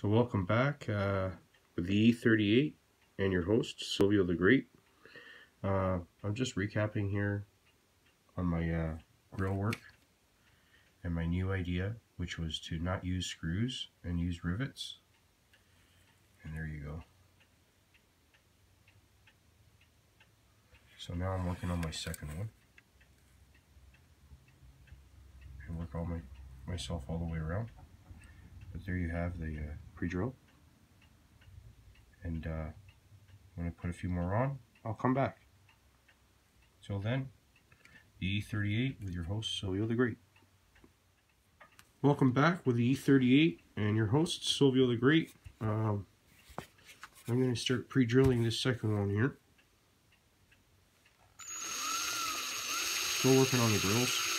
So welcome back with the E38 and your host, Silvio the Great. I'm just recapping here on my grill work and my new idea, which was to not use screws and use rivets. And there you go. So now I'm working on my second one. And work myself all the way around. But there you have the pre-drill. And when I put a few more on, I'll come back. Till then, the E38 with your host, Silvio the Great. Welcome back with the E38 and your host, Silvio the Great. I'm going to start pre-drilling this second one here. Still working on the grills.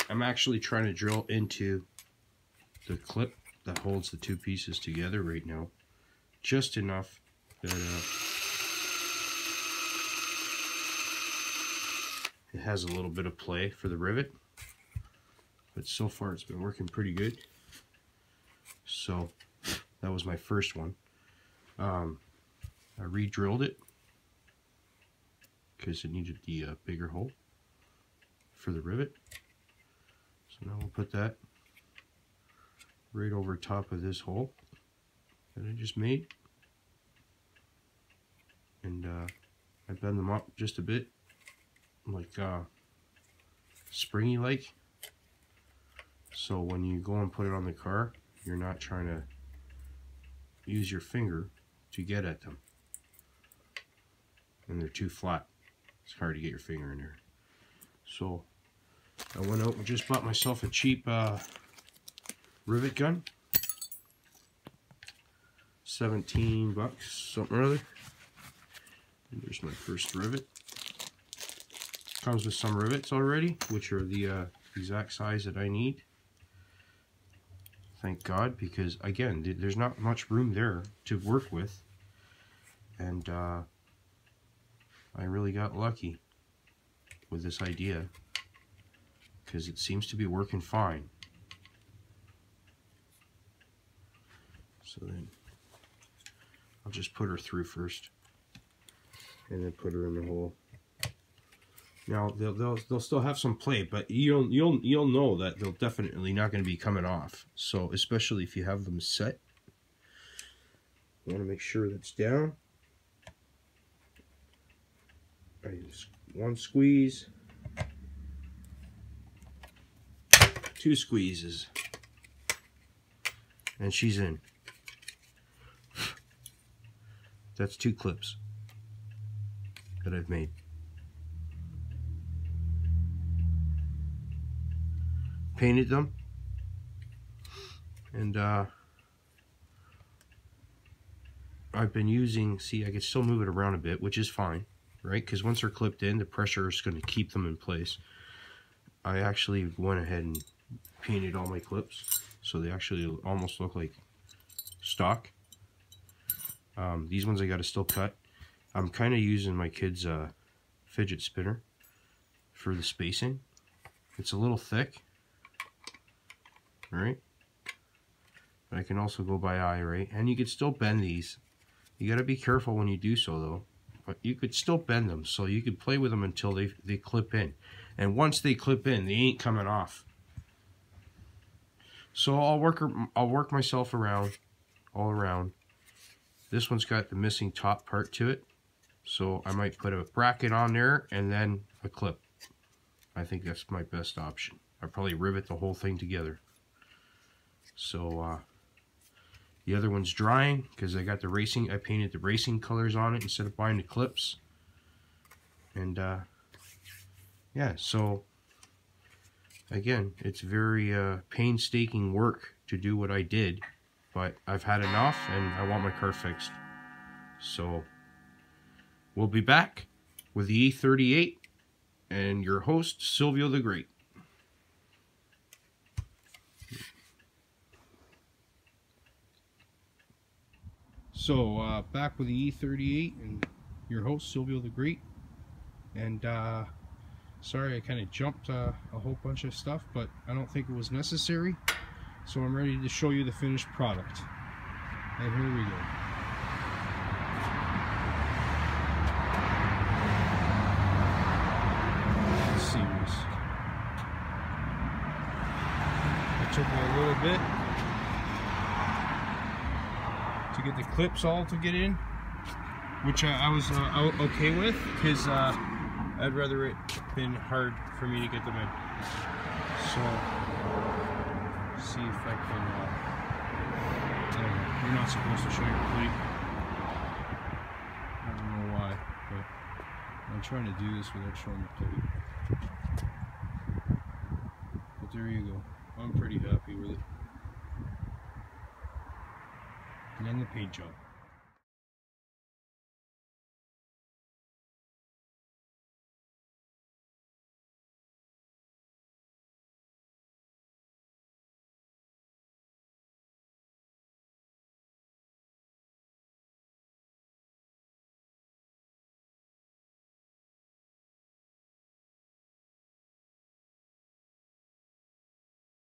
I'm actually trying to drill into the clip that holds the two pieces together right now. Just enough that it has a little bit of play for the rivet. But so far it's been working pretty good. So that was my first one. I re-drilled it because it needed the bigger hole for the rivet. So now we'll put that right over top of this hole that I just made. And I bend them up just a bit, like springy like. So when you go and put it on the car, you're not trying to use your finger to get at them. And they're too flat. It's hard to get your finger in there. So I went out and just bought myself a cheap rivet gun. 17 bucks, something or other. And there's my first rivet. Comes with some rivets already, which are the exact size that I need. Thank God, because again, there's not much room there to work with. And I really got lucky with this idea, because it seems to be working fine. So then I'll just put her through first and then put her in the hole. Now they'll still have some play, but you'll know that they'll definitely not going to be coming off. So especially if you have them set, you want to make sure that's down. One squeeze, two squeezes, and she's in. That's 2 clips that I've made. Painted them, and I've been using, see, I can still move it around a bit, which is fine, right? Because once they're clipped in, the pressure is going to keep them in place. I actually went ahead and painted all my clips, so they actually almost look like stock. These ones I got to still cut. I'm kind of using my kid's fidget spinner for the spacing. It's a little thick, right? But I can also go by eye, right? And you could still bend these. You got to be careful when you do so, though. But you could still bend them, so you could play with them until they clip in. And once they clip in, they ain't coming off. So I'll work myself around, all around. This one's got the missing top part to it, so I might put a bracket on there and then a clip. I think that's my best option. I'll probably rivet the whole thing together. So the other one's drying because I got the racing. I painted the racing colors on it instead of buying the clips. And yeah, so again, it's very painstaking work to do what I did. But I've had enough, and I want my car fixed. So we'll be back with the E38 and your host, Silvio the Great. So back with the E38 and your host Silvio the Great, and sorry I kind of jumped a whole bunch of stuff, but I don't think it was necessary. So I'm ready to show you the finished product, and here we go. Let's see this. It took me a little bit to get the clips all to get in, which I was okay with, because I'd rather it been hard for me to get them in. So see if I can. I don't know. You're not supposed to show your plate. I don't know why, but I'm trying to do this without showing the plate. But there you go. I'm pretty happy with it. And then the paint job.